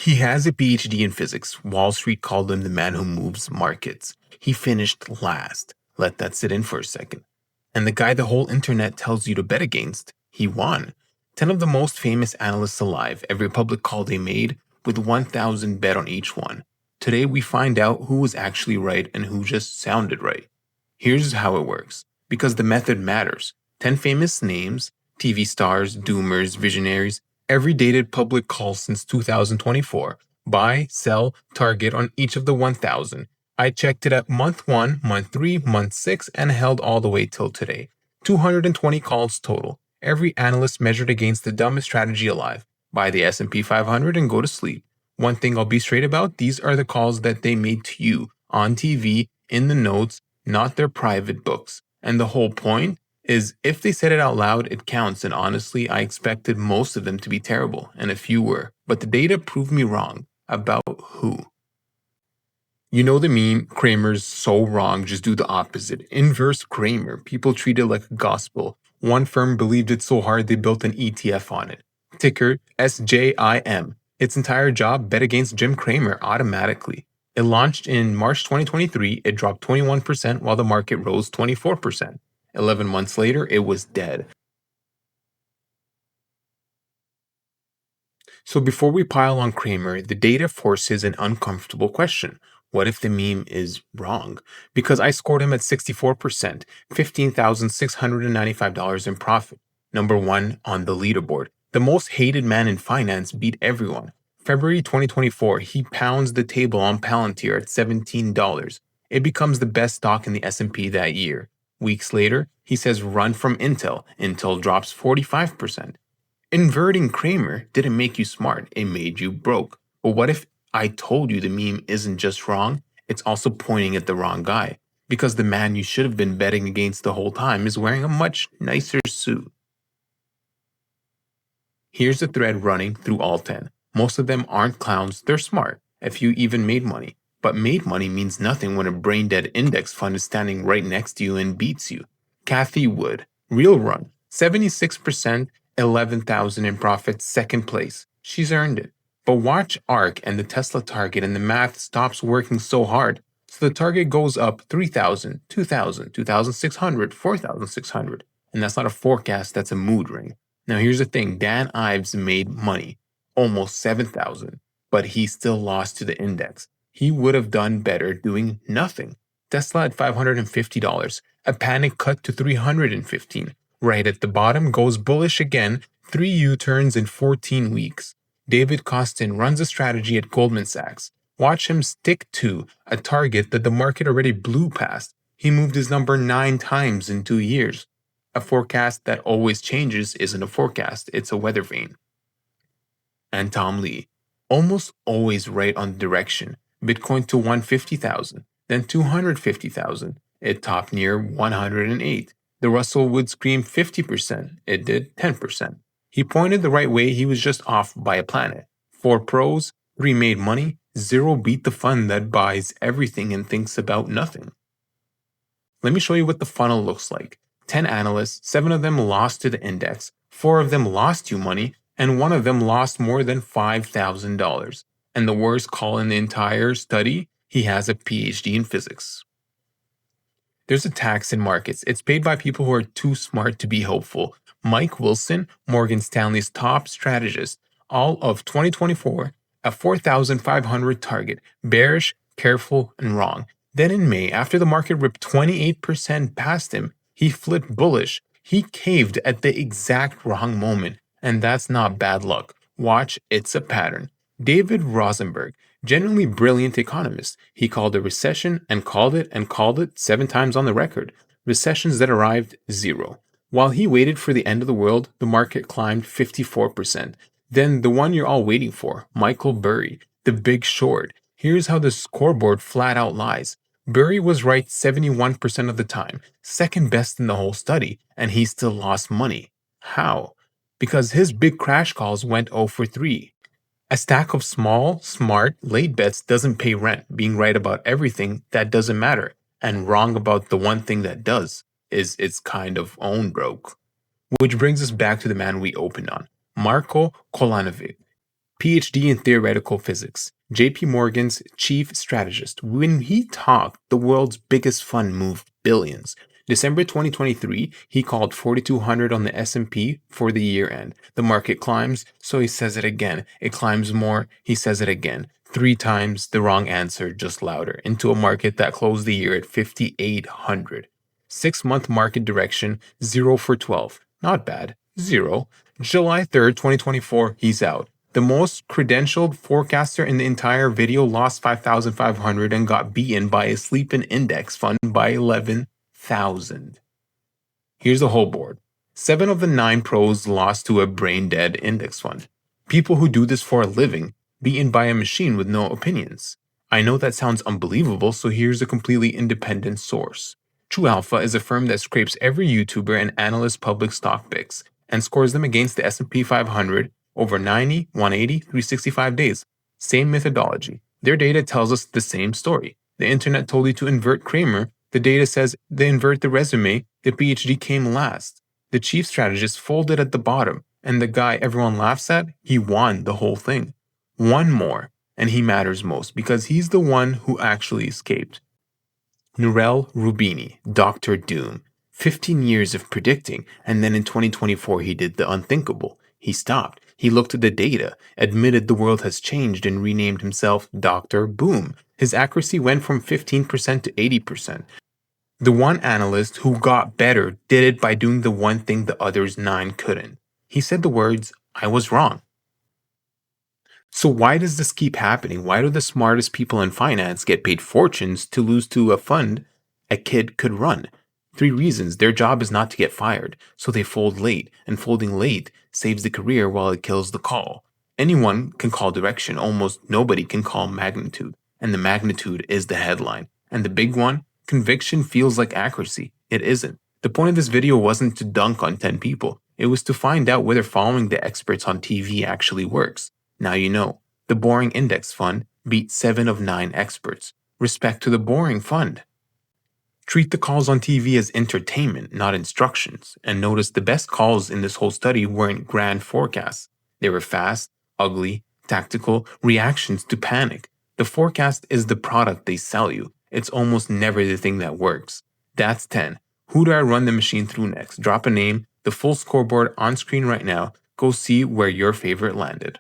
He has a PhD in physics. Wall Street called him the man who moves markets. He finished last. Let that sit in for a second. And the guy the whole internet tells you to bet against, he won. 10 of the most famous analysts alive, every public call they made, with 1,000 bet on each one. Today we find out who was actually right and who just sounded right. Here's how it works. Because the method matters. 10 famous names, TV stars, doomers, visionaries, every dated public call since 2024. Buy, sell, target on each of the 1,000. I checked it at month 1, month 3, month 6, and held all the way till today. 220 calls total. Every analyst measured against the dumbest strategy alive. Buy the S&P 500 and go to sleep. One thing I'll be straight about, these are the calls that they made to you, on TV, in the notes, not their private books. And the whole point is if they said it out loud, it counts, and honestly, I expected most of them to be terrible, and a few were. But the data proved me wrong. About who? You know the meme, Cramer's so wrong, just do the opposite. Inverse Cramer. People treat it like a gospel. One firm believed it so hard they built an ETF on it. Ticker SJIM. Its entire job, bet against Jim Cramer automatically. It launched in March 2023, it dropped 21% while the market rose 24%. 11 months later, it was dead. So before we pile on Cramer, the data forces an uncomfortable question. What if the meme is wrong? Because I scored him at 64%, $15,695 in profit. Number 1 on the leaderboard. The most hated man in finance beat everyone. February 2024, he pounds the table on Palantir at $17. It becomes the best stock in the S&P that year. Weeks later, he says run from Intel. Intel drops 45%. Inverting Cramer didn't make you smart, it made you broke. But what if I told you the meme isn't just wrong, it's also pointing at the wrong guy? Because the man you should have been betting against the whole time is wearing a much nicer suit. Here's the thread running through all 10. Most of them aren't clowns, they're smart. A few even made money. But made money means nothing when a brain-dead index fund is standing right next to you and beats you. Kathy Wood, real run, 76%, 11,000 in profit, second place. She's earned it. But watch ARK and the Tesla target and the math stops working so hard. So the target goes up 3,000, 2,000, 2,600, 4,600. And that's not a forecast, that's a mood ring. Now here's the thing, Dan Ives made money, almost 7,000, but he still lost to the index. He would have done better doing nothing. Tesla at $550, a panic cut to 315. Right at the bottom goes bullish again, 3 U-turns in 14 weeks. David Kostin runs a strategy at Goldman Sachs. Watch him stick to a target that the market already blew past. He moved his number 9 times in 2 years. A forecast that always changes isn't a forecast, it's a weather vane. And Tom Lee, almost always right on direction. Bitcoin to 150,000, then 250,000. It topped near 108. The Russell would scream 50%. It did 10%. He pointed the right way, he was just off by a planet. 4 pros, 3 made money, 0 beat the fund that buys everything and thinks about nothing. Let me show you what the funnel looks like. 10 analysts, 7 of them lost to the index, 4 of them lost you money, and 1 of them lost more than $5,000. And the worst call in the entire study, he has a PhD in physics. There's a tax in markets. It's paid by people who are too smart to be hopeful. Mike Wilson, Morgan Stanley's top strategist, all of 2024, a 4,500 target, bearish, careful, and wrong. Then in May, after the market ripped 28% past him, he flipped bullish. He caved at the exact wrong moment, and that's not bad luck. Watch, it's a pattern. David Rosenberg, genuinely brilliant economist, he called a recession and called it 7 times on the record. Recessions that arrived, 0. While he waited for the end of the world, the market climbed 54%. Then the one you're all waiting for, Michael Burry, the big short. Here's how the scoreboard flat out lies. Burry was right 71% of the time, second best in the whole study, and he still lost money. How? Because his big crash calls went 0 for 3. A stack of small, smart, late bets doesn't pay rent. Being right about everything, that doesn't matter. And wrong about the one thing that does is its kind of own broke. Which brings us back to the man we opened on, Marko Kolanovic. PhD in theoretical physics, JPMorgan's chief strategist. When he talked, the world's biggest fund moved billions. December 2023, he called 4,200 on the S&P for the year end. The market climbs, so he says it again. It climbs more, he says it again. 3 times the wrong answer, just louder, into a market that closed the year at 5,800. 6-month market direction, 0 for 12. Not bad. 0. July 3rd, 2024, he's out. The most credentialed forecaster in the entire video lost 5,500 and got beaten by a sleeping index fund by 11,000. Here's the whole board. 7 of the 9 pros lost to a brain-dead index fund. People who do this for a living, beaten by a machine with no opinions. I know that sounds unbelievable, so here's a completely independent source. True Alpha is a firm that scrapes every YouTuber and analyst public stock picks and scores them against the S&P 500 over 90, 180, 365 days. Same methodology. Their data tells us the same story. The internet told you to invert Cramer. The data says they invert the resume. The PhD came last. The chief strategist folded at the bottom, and the guy everyone laughs at, he won the whole thing. One more, and he matters most because he's the one who actually escaped. Nouriel Roubini, Dr. Doom. 15 years of predicting, and then in 2024 he did the unthinkable. He stopped. He looked at the data, admitted the world has changed, and renamed himself Dr. Boom. His accuracy went from 15% to 80%. The one analyst who got better did it by doing the one thing the others 9 couldn't. He said the words, "I was wrong." So why does this keep happening? Why do the smartest people in finance get paid fortunes to lose to a fund a kid could run? 3 reasons. Their job is not to get fired, so they fold late, and folding late saves the career while it kills the call. Anyone can call direction, almost nobody can call magnitude, and the magnitude is the headline. And the big one, conviction feels like accuracy. It isn't. The point of this video wasn't to dunk on 10 people. It was to find out whether following the experts on TV actually works. Now you know. The boring index fund beat 7 of 9 experts. Respect to the boring fund. Treat the calls on TV as entertainment, not instructions. And notice the best calls in this whole study weren't grand forecasts. They were fast, ugly, tactical reactions to panic. The forecast is the product they sell you. It's almost never the thing that works. That's 10. Who do I run the machine through next? Drop a name, the full scoreboard on screen right now. Go see where your favorite landed.